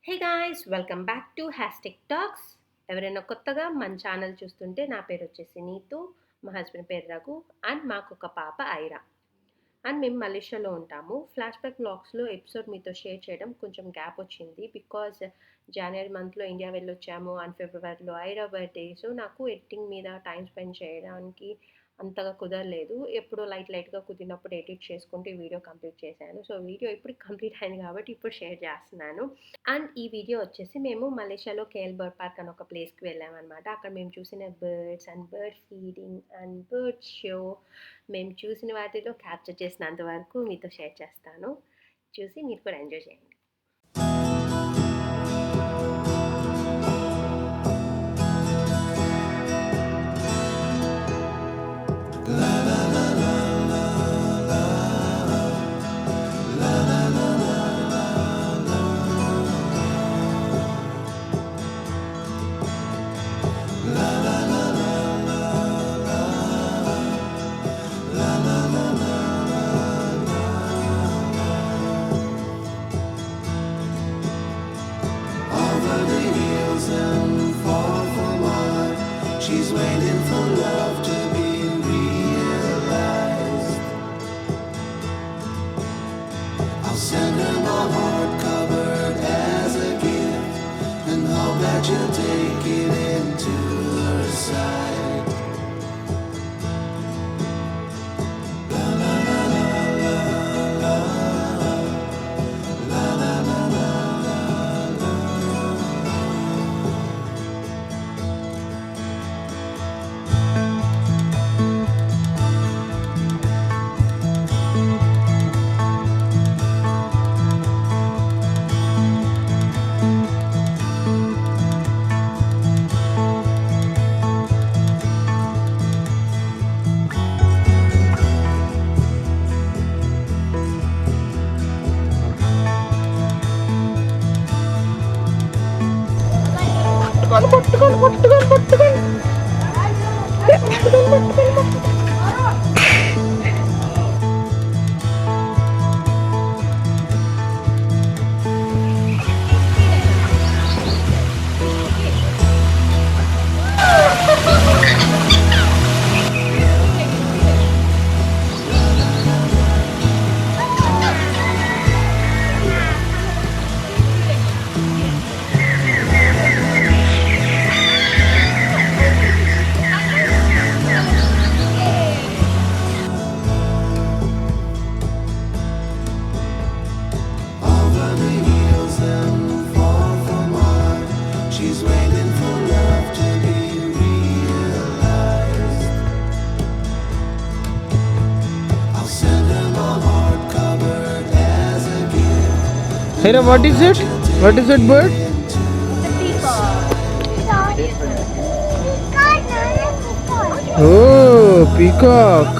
Hey guys, welcome back to Hastic Talks. ఎవరైనా కొత్తగా మన ఛానల్ చూస్తుంటే, నా పేరు వచ్చేసి నీతు, మా హస్బెండ్ పేరు రఘు, అండ్ మాకు ఒక పాప ఐరా. అండ్ మేము మలేషియాలో ఉంటాము. ఫ్లాష్ బ్యాక్ వ్లాగ్స్లో ఎపిసోడ్ మీతో షేర్ చేయడం కొంచెం గ్యాప్ వచ్చింది, బికాజ్ జనవరి మంత్లో ఇండియా వెళ్ళొచ్చాము అండ్ ఫిబ్రవరిలో ఐరా బర్త్డే. సో నాకు ఎడిటింగ్ మీద టైం స్పెండ్ చేయడానికి అంతగా కుదరలేదు. ఎప్పుడో లైట్గా కుదిరినప్పుడు ఎడిట్ చేసుకుంటూ ఈ వీడియో కంప్లీట్ చేశాను. సో వీడియో ఇప్పుడు కంప్లీట్ అయింది కాబట్టి ఇప్పుడు షేర్ చేస్తున్నాను. అండ్ ఈ వీడియో వచ్చేసి మేము మలేషియాలో కేఎల్ బర్డ్ పార్క్ అని ఒక ప్లేస్కి వెళ్ళామన్నమాట. అక్కడ మేము చూసిన birds and bird feeding and bird show, మేము చూసిన వాటిలో క్యాప్చర్ చేసినంత వరకు మీతో షేర్ చేస్తాను. చూసి మీరు కూడా ఎంజాయ్ చేయండి. She's waiting for love to be realized. I'll send her my heart covered as a gift, and hope that you'll take it into her side. La la la la la la la la la la. She's waiting for love to be realized. I'll send her my heart covered as a gift. Hera, what is it? What is that bird? Oh, peacock.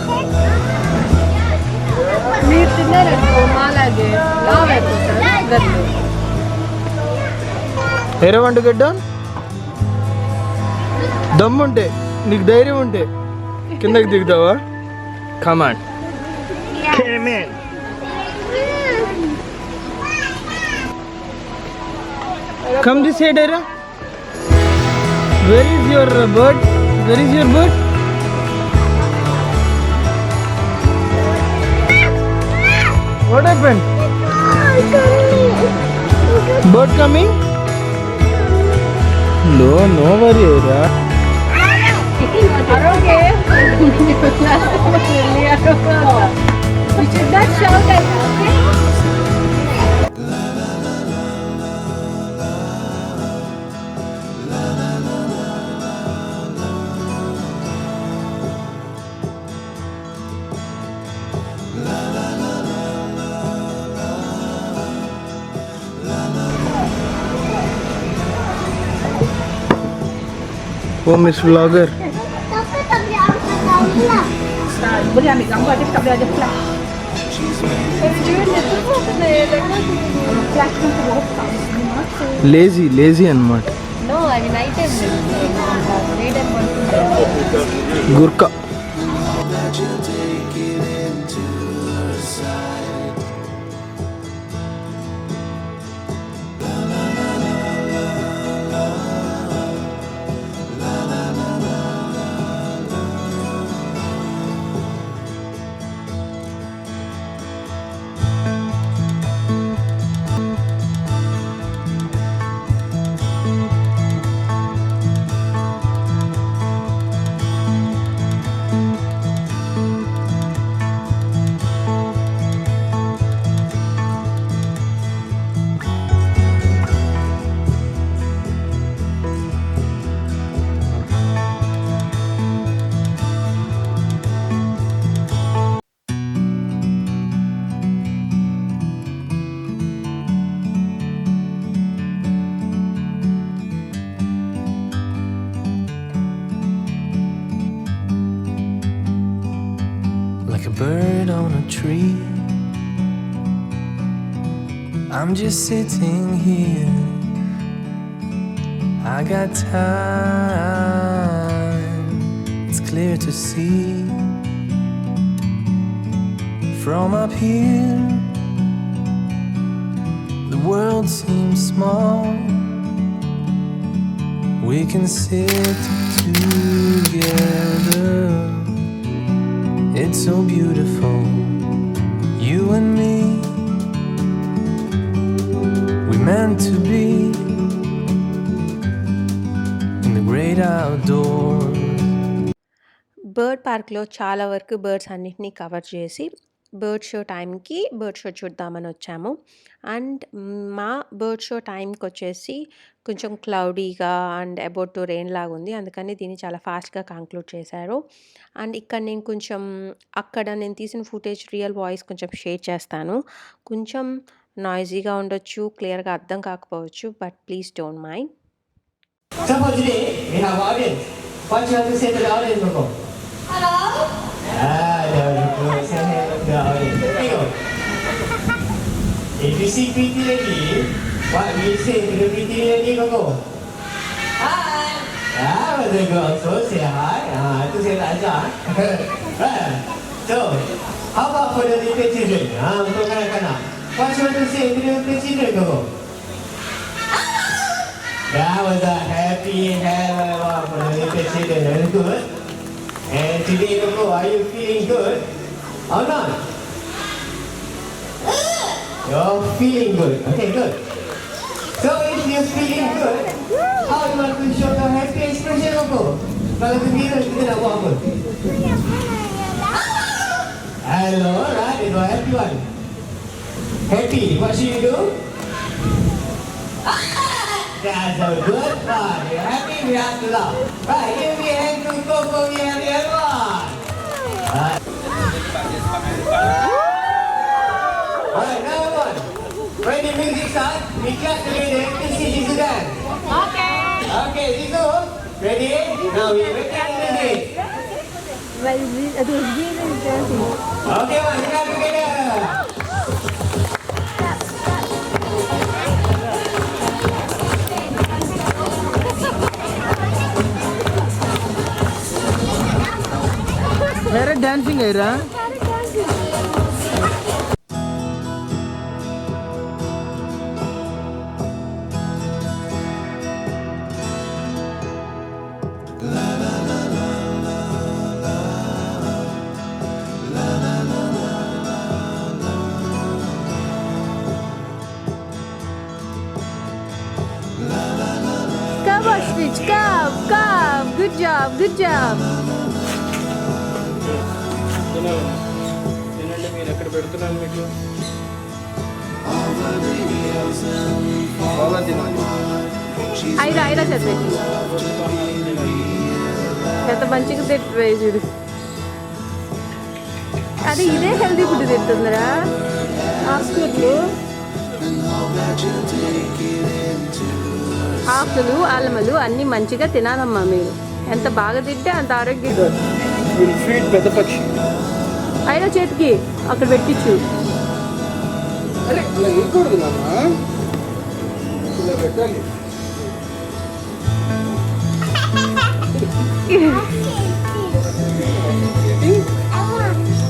మీరు తిన్నారండి మాలాగే లావ్ అయిపోతారు. Hera, want to get down? దమ్ముంటే నీకు ధైర్యం ఉంటే కిందకి దిగుతావా? Come on. Come in. Come this side, Hera. Where is your bird? Where is your bird? What happened? Bird coming? No, no worry, Hera. Okay. We should not shout at her, okay? Oh, Miss Vlogger. Boleh ambil gambar dia, tak boleh ada flash. Flash kan terus. Lazy అన్నమాట. No, అది night time. Day time పడుతుంది. Gurkha. That you'll take it into her side. La la la la. bird on a tree. I'm just sitting here. I got time. It's clear to see from up here. The world seems small. We can sit together. It's so beautiful, you and me. We meant to be in the great outdoors. Bird పార్క్లో చాలా వరకు birds అన్నిటినీ cover చేసి bird show టైంకి bird show చూద్దామని వచ్చాము. And మా bird show టైంకి వచ్చేసి కొంచెం క్లౌడీగా అండ్ అబౌట్ టు రెయిన్ లాగా ఉంది. అందుకని దీన్ని చాలా ఫాస్ట్గా కంక్లూడ్ చేశారు. అండ్ ఇక్కడ నేను కొంచెం అక్కడ నేను తీసిన ఫుటేజ్ రియల్ వాయిస్ కొంచెం షేర్ చేస్తాను. కొంచెం నాయిజీగా ఉండొచ్చు, క్లియర్గా అర్థం కాకపోవచ్చు, but please don't mind. So for today, we have audience. What you have to say to the audience, Coco? Hello. There you go. Say hello to the audience. There you go. If you see pretty lady, what will you say to the pretty lady, Coco? Hi. Yeah, very good. So say hi. To say that, So, how about for the little children? Untuk kanak-kanak. What you want to say to the little children, Coco? That was a happy hello for the little children. Very good. And today, Coco, are you feeling good or not? You're feeling good. Okay, good. So if you're feeling good, how do you want to show your happy expression, Coco? Kalau gembira, kita nak buat apa? Hello, right? It's a happy one. Happy. What should you do? That's a good one. You're happy, we have to laugh. Right, give me a hand to Coco, we have the other one. Alright, number one. When the music starts, we clap together to see Jisoo dance. Okay. Okay, Jisoo, ready? Now we will clap music. Well, it was really dancing. Okay, one, clap together. వేరే dancing అయ్యరా Come on, Stitch. Come. Good job. తినండి, మీరు ఎక్కడ పెడుతున్నాను మీకు బాగా తినండి. ఐరా చదివేసి ఎంత మంచిగా తిట్టిపోయి చూడు. అది ఇదే హెల్దీ ఫుడ్ తింటుందిరా హాస్పిటల్. ఆకులు అల్లమలు అన్నీ మంచిగా తినాలమ్మా మీరు. ఎంత బాగా తింటే అంత ఆరోగ్యంగా. విల్ ఫీడ్ పెద్ద పక్షి. అయినా చేతికి అక్కడ పెట్టించు. అరే అలా వేయకూడదు నాన్న, ఇలా పెట్టాలి.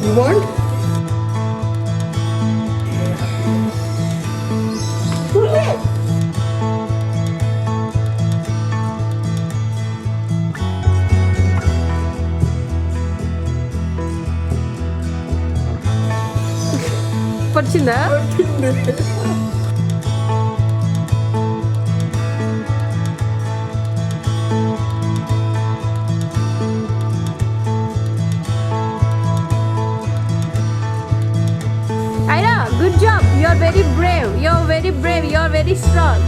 You want? వచ్చిందా? Aira, good job. You're very brave. You're very strong.